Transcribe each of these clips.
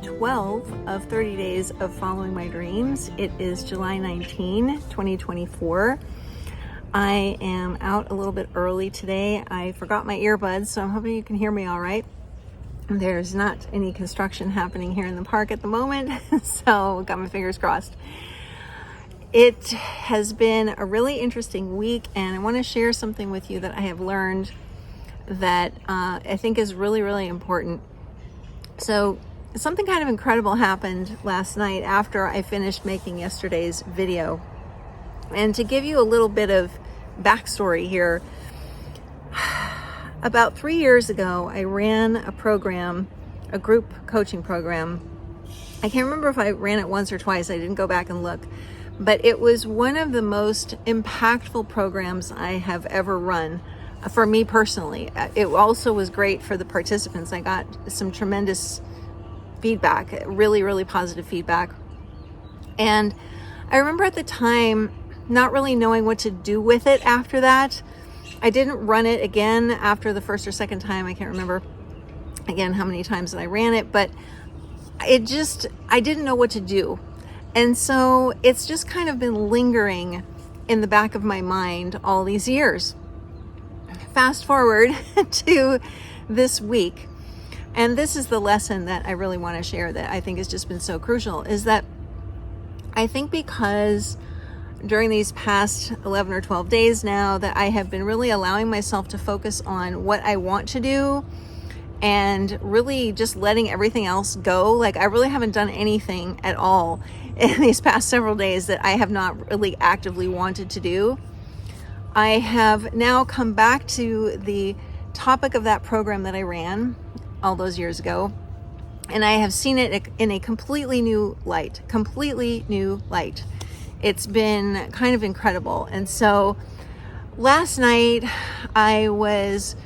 12 of 30 days of following my dreams. It is July 19, 2024. I am out a little bit early today. I forgot my earbuds, so I'm hoping you can hear me all right. There's not any construction happening here in the park at the moment, so got my fingers crossed. It has been a really interesting week, and I want to share something with you that I have learned that I think is really, really important. So something kind of incredible happened last night after I finished making yesterday's video. And to give you a little bit of backstory here, about 3 years ago, I ran a program, a group coaching program. I can't remember if I ran it once or twice. I didn't go back and look. But it was one of the most impactful programs I have ever run for me personally. It also was great for the participants. I got some tremendous feedback, really, really positive feedback. And I remember at the time not really knowing what to do with it after that. I didn't run it again after the first or second time. I can't remember again how many times that I ran it, but I didn't know what to do. And so it's just kind of been lingering in the back of my mind all these years. Fast forward to this week, and this is the lesson that I really want to share that I think has just been so crucial, is that I think because during these past 11 or 12 days now that I have been really allowing myself to focus on what I want to do and really just letting everything else go. Like, I really haven't done anything at all in these past several days that I have not really actively wanted to do. I have now come back to the topic of that program that I ran all those years ago, and I have seen it in a completely new light. It's been kind of incredible. And so last night I was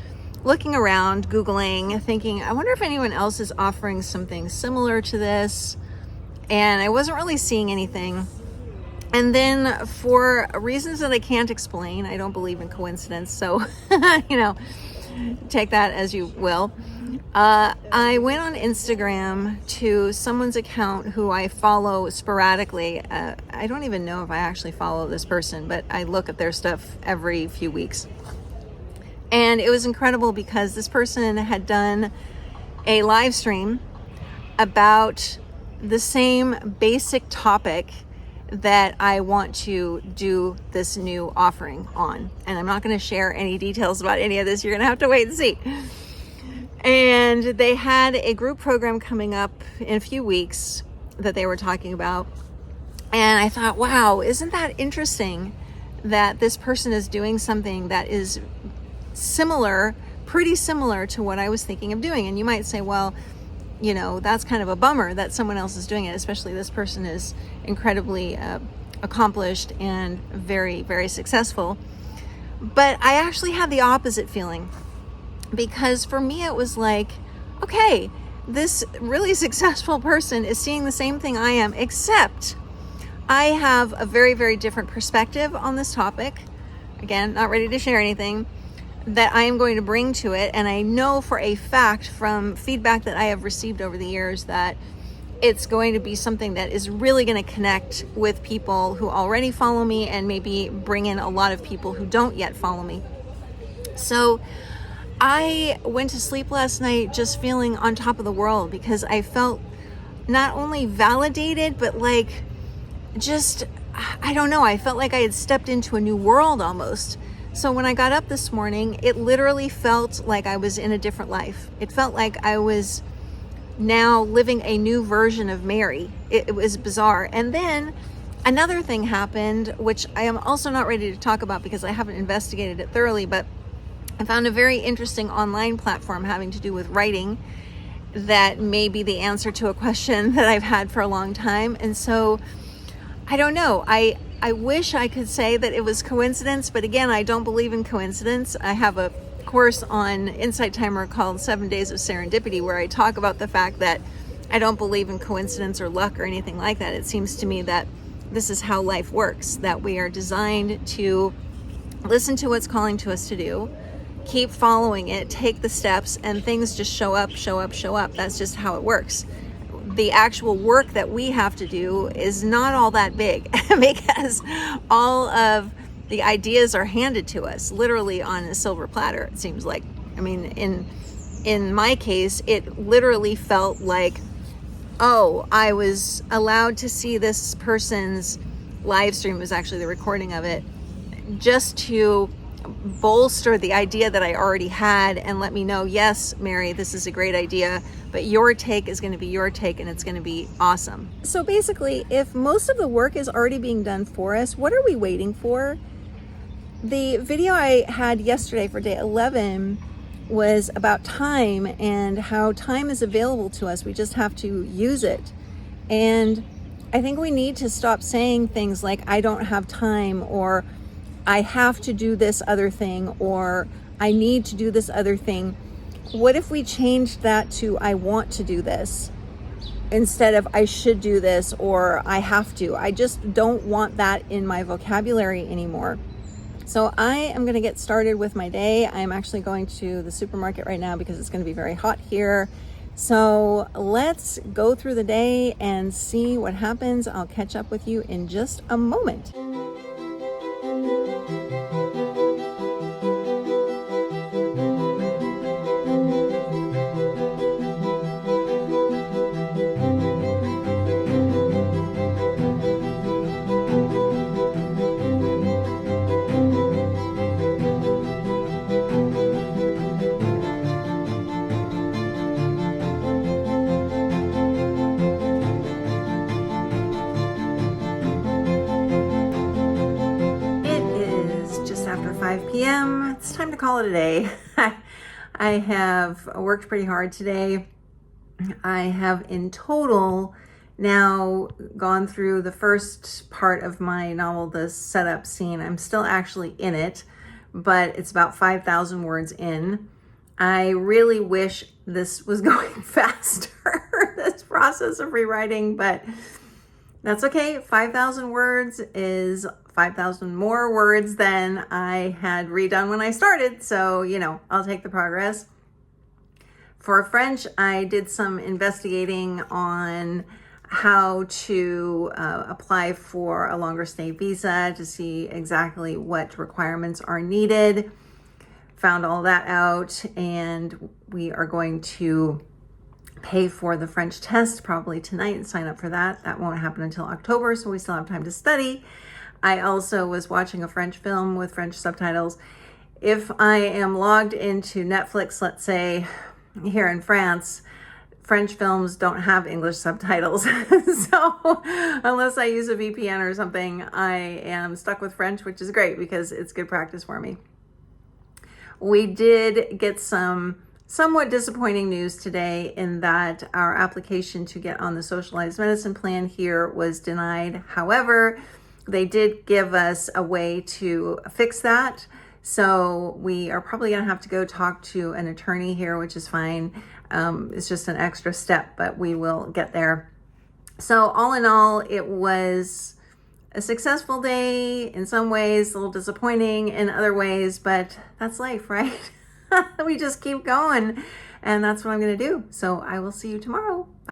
looking around, Googling, thinking, I wonder if anyone else is offering something similar to this. And I wasn't really seeing anything. And then for reasons that I can't explain, I don't believe in coincidence, so, take that as you will. I went on Instagram to someone's account who I follow sporadically. I don't even know if I actually follow this person, but I look at their stuff every few weeks. And it was incredible because this person had done a live stream about the same basic topic that I want to do this new offering on. And I'm not going to share any details about any of this. You're going to have to wait and see. And they had a group program coming up in a few weeks that they were talking about. And I thought, wow, isn't that interesting that this person is doing something that is pretty similar to what I was thinking of doing. And you might say, well, that's kind of a bummer that someone else is doing it, especially this person is incredibly accomplished and very, very successful. But I actually had the opposite feeling, because for me it was like, okay, this really successful person is seeing the same thing I am, except I have a very, very different perspective on this topic. Again, not ready to share anything, that I am going to bring to it. And I know for a fact from feedback that I have received over the years that it's going to be something that is really going to connect with people who already follow me and maybe bring in a lot of people who don't yet follow me. So I went to sleep last night just feeling on top of the world, because I felt not only validated, but I felt like I had stepped into a new world almost. So when I got up this morning, it literally felt like I was in a different life. It felt like I was now living a new version of Mary. It was bizarre. And then another thing happened, which I am also not ready to talk about because I haven't investigated it thoroughly, but I found a very interesting online platform having to do with writing that may be the answer to a question that I've had for a long time. And so I don't know. I wish I could say that it was coincidence, but again, I don't believe in coincidence. I have a course on Insight Timer called 7 Days of Serendipity, where I talk about the fact that I don't believe in coincidence or luck or anything like that. It seems to me that this is how life works, that we are designed to listen to what's calling to us to do, keep following it, take the steps, and things just show up. That's just how it works. the actual work that we have to do is not all that big because all of the ideas are handed to us literally on a silver platter, it seems like. I mean, in my case, it literally felt like, oh, I was allowed to see this person's live stream. It was actually the recording of it, just to bolster the idea that I already had and let me know, yes, Mary, this is a great idea, but your take is going to be your take and it's going to be awesome. So basically, if most of the work is already being done for us, what are we waiting for? The video I had yesterday for day 11 was about time and how time is available to us. We just have to use it. And I think we need to stop saying things like, I don't have time, or I have to do this other thing, or I need to do this other thing. What if we changed that to I want to do this instead of I should do this or I have to? I just don't want that in my vocabulary anymore. So I am going to get started with my day. I'm actually going to the supermarket right now because it's going to be very hot here. So let's go through the day and see what happens. I'll catch up with you in just a moment. After 5 p.m. It's time to call it a day. I have worked pretty hard today. I have in total now gone through the first part of my novel, the setup scene. I'm still actually in it, but it's about 5,000 words in. I really wish this was going faster, this process of rewriting, but that's okay. 5,000 words is 5,000 more words than I had redone when I started. So, I'll take the progress. For French, I did some investigating on how to apply for a longer stay visa to see exactly what requirements are needed. Found all that out, and we are going to pay for the French test probably tonight and sign up for that. That won't happen until October, so we still have time to study. I also was watching a French film with French subtitles. If I am logged into Netflix, let's say here in France, French films don't have English subtitles. So unless I use a VPN or something, I am stuck with French, which is great because it's good practice for me. We did get some somewhat disappointing news today in that our application to get on the socialized medicine plan here was denied. However, they did give us a way to fix that. So we are probably going to have to go talk to an attorney here, which is fine. It's just an extra step, but we will get there. So all in all, it was a successful day in some ways, a little disappointing in other ways, but that's life, right? We just keep going, and that's what I'm going to do. So I will see you tomorrow.